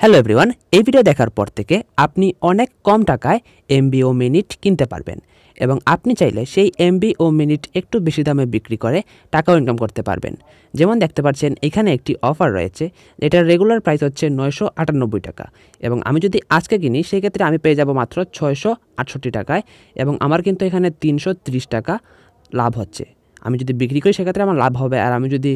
Hello everyone, এই video দেখার পর থেকে আপনি অনেক কম টাকায় এমবি ও মিনিট কিনতে পারবেন এবং আপনি চাইলে সেই এমবি ও মিনিট একটু বেশি দামে বিক্রি করে টাকাও ইনকাম করতে পারবেন। যেমন দেখতে পাচ্ছেন এখানে একটি অফার রয়েছে, যেটার রেগুলার প্রাইস হচ্ছে 998 টাকা এবং আমি যদি আজকে কিনি সেক্ষেত্রে আমি পেয়ে যাব মাত্র 668 টাকায় এবং আমার কিন্তু এখানে 330 টাকা লাভ হচ্ছে। আমি যদি বিক্রি করি সেক্ষেত্রে আমার লাভ হবে, আর আমি যদি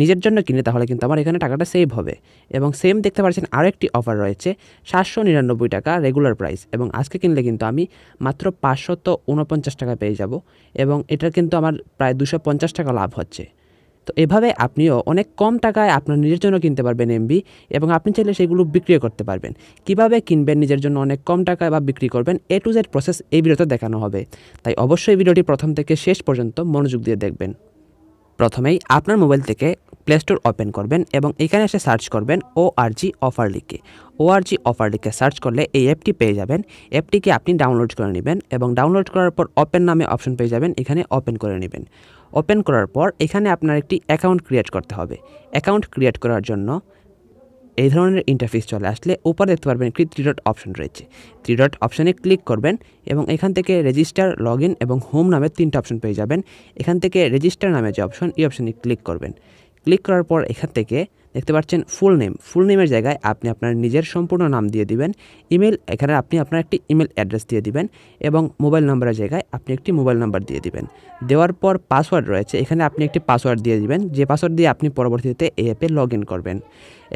নিজের জন্য কিনে তাহলে কিন্তু আমার এখানে টাকাটা সেভ হবে। এবং সেম দেখতে পাচ্ছেন আরও একটি অফার রয়েছে, 799 টাকা রেগুলার প্রাইস এবং আজকে কিনলে কিন্তু আমি মাত্র 549 টাকা পেয়ে যাব এবং এটা কিন্তু আমার প্রায় 250 টাকা লাভ হচ্ছে। তো এভাবে আপনিও অনেক কম টাকায় আপনার নিজের জন্য কিনতে পারবেন এমবি এবং আপনি চাইলে সেগুলো বিক্রিও করতে পারবেন। কিভাবে কিনবেন নিজের জন্য অনেক কম টাকায় বা বিক্রি করবেন, A to Z প্রসেস এই ভিডিওতে দেখানো হবে। তাই অবশ্যই ভিডিওটি প্রথম থেকে শেষ পর্যন্ত মনোযোগ দিয়ে দেখবেন। প্রথমেই আপনার মোবাইল থেকে প্লে স্টোর ওপেন করবেন এবং এখানে এসে সার্চ করবেন ORG অফার লিখে। ORG অফার লিখে সার্চ করলে এই অ্যাপটি পেয়ে যাবেন। অ্যাপটিকে আপনি ডাউনলোড করে নেবেন এবং ডাউনলোড করার পর ওপেন নামে অপশন পেয়ে যাবেন, এখানে ওপেন করে নেবেন। ওপেন করার পর এখানে আপনার একটি অ্যাকাউন্ট ক্রিয়েট করতে হবে। অ্যাকাউন্ট ক্রিয়েট করার জন্য এই ধরনের ইন্টারফেস চলে আসলে উপরে দেখতে পারবেন একটি 3 ডট অপশন রয়েছে। 3 ডট অপশনে ক্লিক করবেন এবং এখান থেকে রেজিস্টার, লগ ইন এবং হোম নামে 3টা অপশন পেয়ে যাবেন। এখান থেকে রেজিস্টার নামে যে অপশন, এই অপশনে ক্লিক করবেন। ক্লিক করার পর এখান থেকে দেখতে পাচ্ছেন ফুল নেমের জায়গায় আপনি আপনার নিজের সম্পূর্ণ নাম দিয়ে দিবেন। ইমেল, এখানে আপনি আপনার একটি ইমেল অ্যাড্রেস দিয়ে দিবেন এবং মোবাইল নাম্বারের জায়গায় আপনি একটি মোবাইল নাম্বার দিয়ে দিবেন। দেওয়ার পর পাসওয়ার্ড রয়েছে, এখানে আপনি একটি পাসওয়ার্ড দিয়ে দিবেন, যে পাসওয়ার্ড দিয়ে আপনি পরবর্তীতে এই অ্যাপে লগ ইন করবেন।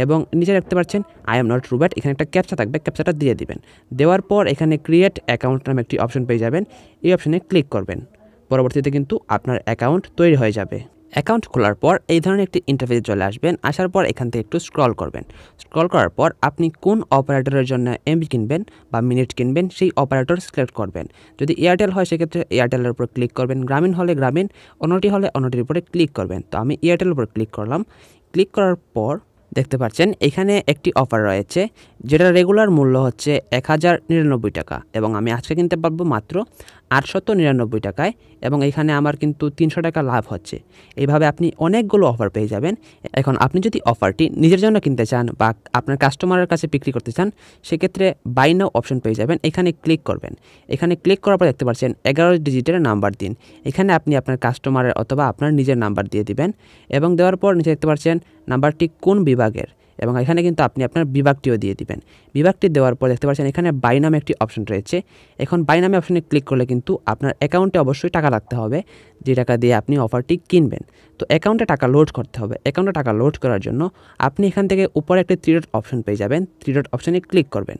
এবং নিচে দেখতে পাচ্ছেন আই এম নট রোবট, এখানে একটা ক্যাপচা থাকবে, ক্যাপচাটা দিয়ে দিবেন। দেওয়ার পর এখানে ক্রিয়েট অ্যাকাউন্ট নামে একটি অপশন পেয়ে যাবেন, এই অপশনে ক্লিক করবেন। পরবর্তীতে কিন্তু আপনার অ্যাকাউন্ট তৈরি হয়ে যাবে। অ্যাকাউন্ট খোলার পর এই ধরনের একটি ইন্টারফেস চলে আসবেন। আসার পর এখান থেকে একটু স্ক্রল করবেন। স্ক্রল করার পর আপনি কোন অপারেটরের জন্য এমবি কিনবেন বা মিনিট কিনবেন সেই অপারেটর সিলেক্ট করবেন। যদি এয়ারটেল হয় সেক্ষেত্রে এয়ারটেলের উপর ক্লিক করবেন, গ্রামীণ হলে গ্রামীণ, অন্যটি হলে অন্যটির উপরে ক্লিক করবেন। তো আমি এয়ারটেলের উপর ক্লিক করলাম। ক্লিক করার পর দেখতে পাচ্ছেন এখানে একটি অফার রয়েছে, যেটা রেগুলার মূল্য হচ্ছে 1099 টাকা এবং আমি আজকে কিনতে পারবো মাত্র 899 টাকায় এবং এখানে আমার কিন্তু 300 টাকা লাভ হচ্ছে। এইভাবে আপনি অনেকগুলো অফার পেয়ে যাবেন। এখন আপনি যদি অফারটি নিজের জন্য কিনতে চান বা আপনার কাস্টমারের কাছে বিক্রি করতে চান সেক্ষেত্রে বাই নাও অপশন পেয়ে যাবেন, এখানে ক্লিক করবেন। এখানে ক্লিক করার পর দেখতে পাচ্ছেন 11 ডিজিটের নাম্বার দিন। এখানে আপনি আপনার কাস্টমারের অথবা আপনার নিজের নাম্বার দিয়ে দিবেন এবং দেওয়ার পর নিচে দেখতে পাচ্ছেন নাম্বারটি কোন বিভাগের এবং এখানে কিন্তু আপনি আপনার বিভাগটিও দিয়ে দিবেন। বিভাগটি দেওয়ার পর দেখতে পাচ্ছেন এখানে বাই নামে একটি অপশন রয়েছে। এখন বাই নামে অপশনে ক্লিক করলে কিন্তু আপনার অ্যাকাউন্টে অবশ্যই টাকা রাখতে হবে, যে টাকা দিয়ে আপনি অফারটি কিনবেন। তো অ্যাকাউন্টে টাকা লোড করতে হবে। অ্যাকাউন্টে টাকা লোড করার জন্য আপনি এখান থেকে উপরে একটি 3 ডট অপশন পেয়ে যাবেন, 3 ডট অপশনে ক্লিক করবেন।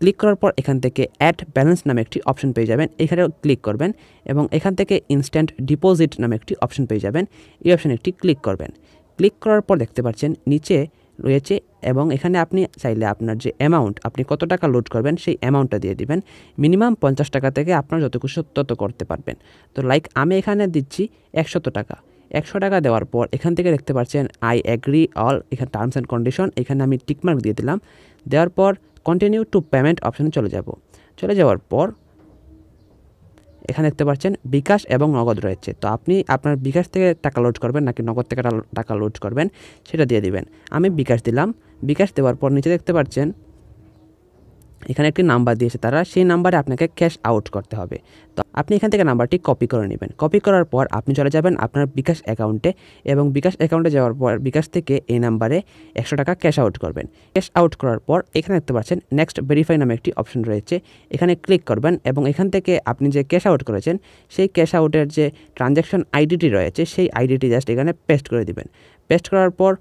ক্লিক করার পর এখান থেকে অ্যাড ব্যালেন্স নামে একটি অপশন পেয়ে যাবেন, এখানেও ক্লিক করবেন এবং এখান থেকে ইনস্ট্যান্ট ডিপোজিট নামে একটি অপশন পেয়ে যাবেন, এই অপশনে একটি ক্লিক করবেন। ক্লিক করার পর দেখতে পাচ্ছেন নিচে রয়েছে এবং এখানে আপনি চাইলে আপনার যে অ্যামাউন্ট, আপনি কত টাকা লোড করবেন সেই অ্যামাউন্টটা দিয়ে দিবেন। মিনিমাম 50 টাকা থেকে আপনার যত খুশি তত করতে পারবেন। তো লাইক আমি এখানে দিচ্ছি 100 টাকা। 100 টাকা দেওয়ার পর এখান থেকে দেখতে পাচ্ছেন আই এগ্রি অল, এখানে টার্মস অ্যান্ড কন্ডিশন, এখানে আমি টিকমার্ক দিয়ে দিলাম। দেওয়ার পর কন্টিনিউ টু পেমেন্ট অপশানে চলে যাব। চলে যাওয়ার পর এখানে দেখতে পাচ্ছেন বিকাশ এবং নগদ রয়েছে। তো আপনি আপনার বিকাশ থেকে টাকা লোড করবেন নাকি নগদ থেকে টাকা লোড করবেন সেটা দিয়ে দিবেন। আমি বিকাশ দিলাম। বিকাশ দেওয়ার পর নিচে দেখতে পাচ্ছেন এখানে একটি নাম্বার দিয়েছে তারা, সেই নাম্বারে আপনাকে ক্যাশ আউট করতে হবে। তো আপনি এখান থেকে নাম্বারটি কপি করে নেবেন। কপি করার পর আপনি চলে যাবেন আপনার বিকাশ অ্যাকাউন্টে এবং বিকাশ অ্যাকাউন্টে যাওয়ার পর বিকাশ থেকে এই নাম্বারে 100 টাকা ক্যাশ আউট করবেন। ক্যাশ আউট করার পর এখানে দেখতে পাচ্ছেন নেক্সট ভেরিফাই নামে একটি অপশন রয়েছে, এখানে ক্লিক করবেন এবং এখান থেকে আপনি যে ক্যাশ আউট করেছেন সেই ক্যাশ আউটের যে ট্রানজ্যাকশন আইডিটি রয়েছে সেই আইডিটি জাস্ট এখানে পেস্ট করে দিবেন। পেস্ট করার পর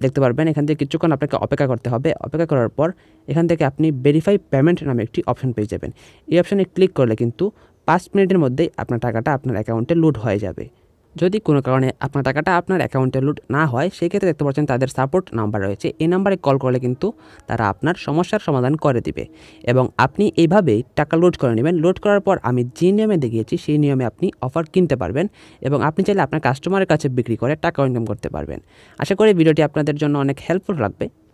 দেখতে পারবেন এখান থেকে কিছুক্ষণ আপনাকে অপেক্ষা করতে হবে। অপেক্ষা করার পর এখান থেকে আপনি ভেরিফাই পেমেন্ট নামে একটি অপশন পেয়ে যাবেন। এই অপশানে ক্লিক করলে কিন্তু 5 মিনিটের মধ্যেই আপনার টাকাটা আপনার অ্যাকাউন্টে লোড হয়ে যাবে। যদি কোনো কারণে আপনার টাকাটা আপনার অ্যাকাউন্টে লোড না হয় সেক্ষেত্রে দেখতে পাচ্ছেন তাদের সাপোর্ট নাম্বার রয়েছে, এই নাম্বারে কল করলে কিন্তু তারা আপনার সমস্যার সমাধান করে দিবে এবং আপনি এইভাবেই টাকা লোড করে নেবেন। লোড করার পর আমি যে নিয়মে দেখিয়েছি সেই নিয়মে আপনি অফার কিনতে পারবেন এবং আপনি চাইলে আপনার কাস্টমারের কাছে বিক্রি করে টাকা ইনকাম করতে পারবেন। আশা করি ভিডিওটি আপনাদের জন্য অনেক হেল্পফুল লাগবে।